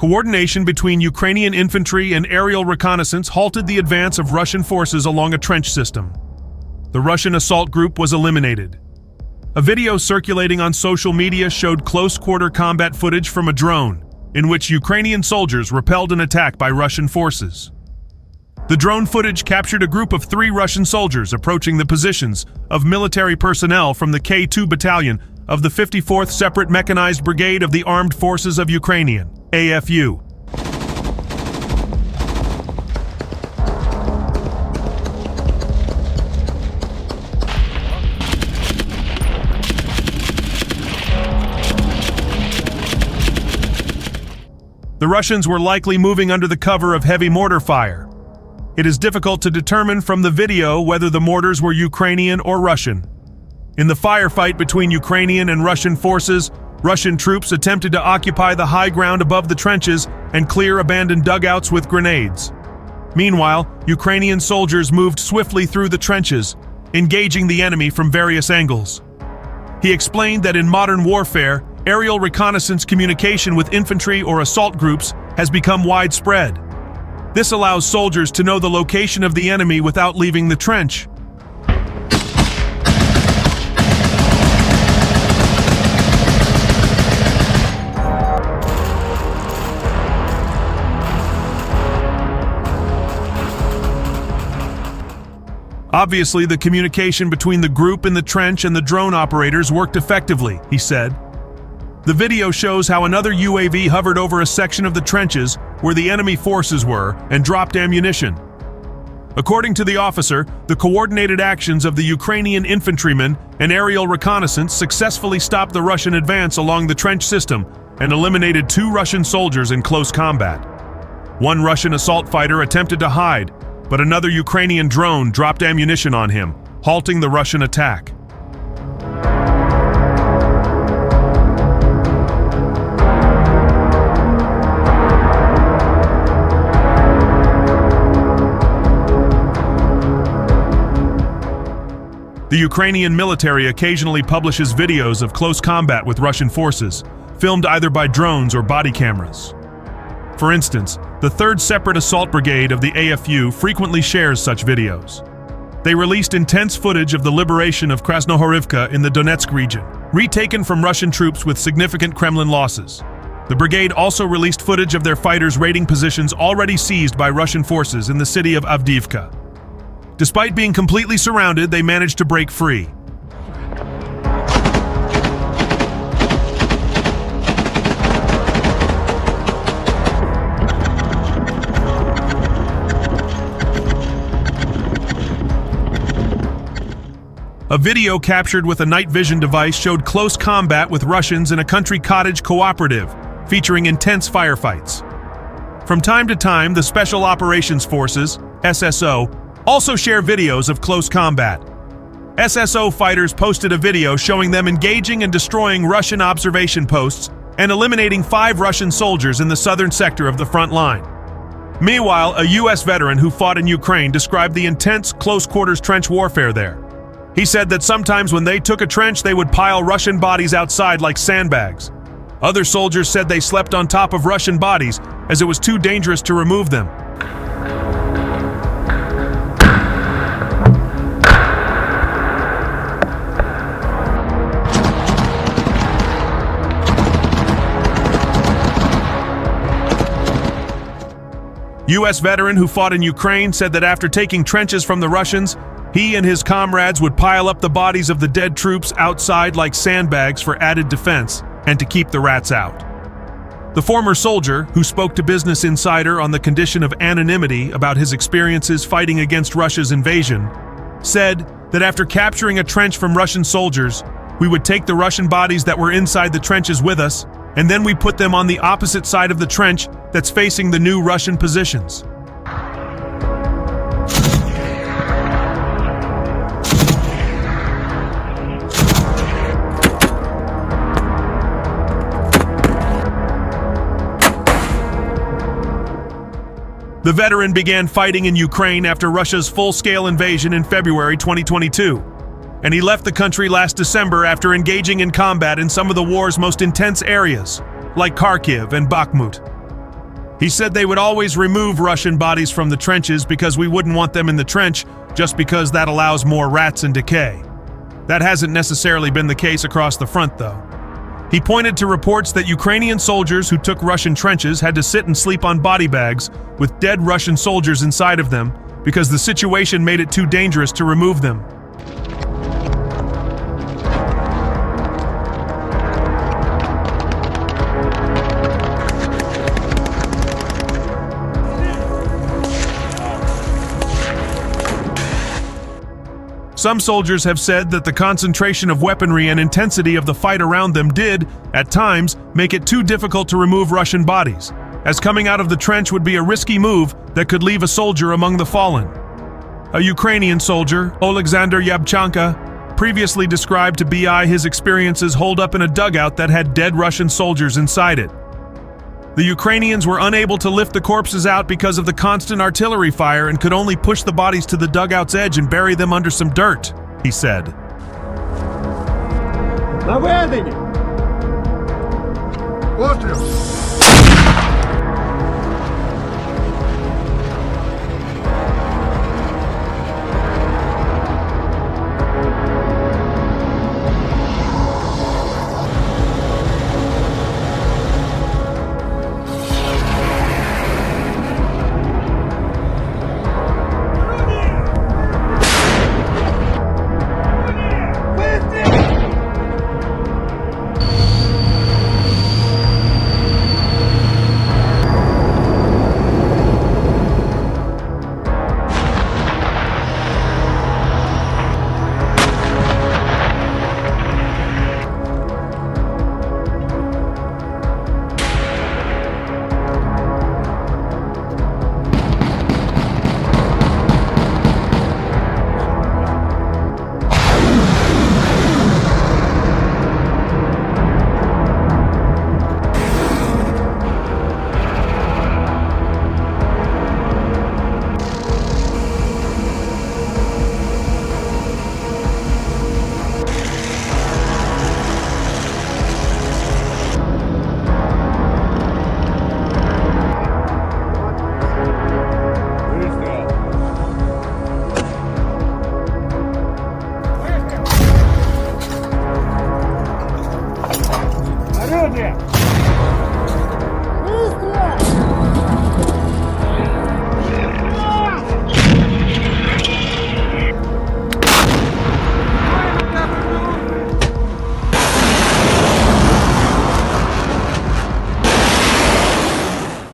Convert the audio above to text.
Coordination between Ukrainian infantry and aerial reconnaissance halted the advance of Russian forces along a trench system. The Russian assault group was eliminated. A video circulating on social media showed close-quarter combat footage from a drone, in which Ukrainian soldiers repelled an attack by Russian forces. The drone footage captured a group of 3 Russian soldiers approaching the positions of military personnel from the K-2 Battalion of the 54th Separate Mechanized Brigade of the Armed Forces of Ukrainian, AFU. The Russians were likely moving under the cover of heavy mortar fire. It is difficult to determine from the video whether the mortars were Ukrainian or Russian. In the firefight between Ukrainian and Russian forces, Russian troops attempted to occupy the high ground above the trenches and clear abandoned dugouts with grenades. Meanwhile, Ukrainian soldiers moved swiftly through the trenches, engaging the enemy from various angles. He explained that in modern warfare, aerial reconnaissance communication with infantry or assault groups has become widespread. This allows soldiers to know the location of the enemy without leaving the trench. Obviously, the communication between the group in the trench and the drone operators worked effectively, he said. The video shows how another UAV hovered over a section of the trenches where the enemy forces were and dropped ammunition. According to the officer, the coordinated actions of the Ukrainian infantrymen and aerial reconnaissance successfully stopped the Russian advance along the trench system and eliminated 2 Russian soldiers in close combat. One Russian assault fighter attempted to hide, but another Ukrainian drone dropped ammunition on him, halting the Russian attack. The Ukrainian military occasionally publishes videos of close combat with Russian forces, filmed either by drones or body cameras. For instance, the 3rd Separate Assault Brigade of the AFU frequently shares such videos. They released intense footage of the liberation of Krasnohorivka in the Donetsk region, retaken from Russian troops with significant Kremlin losses. The brigade also released footage of their fighters raiding positions already seized by Russian forces in the city of Avdiivka. Despite being completely surrounded, they managed to break free. A video captured with a night vision device showed close combat with Russians in a country cottage cooperative, featuring intense firefights. From time to time, the Special Operations Forces, SSO, also share videos of close combat. SSO fighters posted a video showing them engaging and destroying Russian observation posts and eliminating 5 Russian soldiers in the southern sector of the front line. Meanwhile, a U.S. veteran who fought in Ukraine described the intense close-quarters trench warfare there. He said that sometimes when they took a trench, they would pile Russian bodies outside like sandbags. Other soldiers said they slept on top of Russian bodies as it was too dangerous to remove them. U.S. veteran who fought in Ukraine said that after taking trenches from the Russians, he and his comrades would pile up the bodies of the dead troops outside like sandbags for added defense and to keep the rats out. The former soldier, who spoke to Business Insider on the condition of anonymity about his experiences fighting against Russia's invasion, said that after capturing a trench from Russian soldiers, we would take the Russian bodies that were inside the trenches with us, and then we put them on the opposite side of the trench that's facing the new Russian positions. The veteran began fighting in Ukraine after Russia's full-scale invasion in February 2022, and he left the country last December after engaging in combat in some of the war's most intense areas, like Kharkiv and Bakhmut. He said they would always remove Russian bodies from the trenches because we wouldn't want them in the trench just because that allows more rats and decay. That hasn't necessarily been the case across the front, though. He pointed to reports that Ukrainian soldiers who took Russian trenches had to sit and sleep on body bags with dead Russian soldiers inside of them because the situation made it too dangerous to remove them. Some soldiers have said that the concentration of weaponry and intensity of the fight around them did, at times, make it too difficult to remove Russian bodies, as coming out of the trench would be a risky move that could leave a soldier among the fallen. A Ukrainian soldier, Alexander Yabchanka, previously described to BI his experiences holed up in a dugout that had dead Russian soldiers inside it. The Ukrainians were unable to lift the corpses out because of the constant artillery fire and could only push the bodies to the dugout's edge and bury them under some dirt, he said. Наведені! Постріл!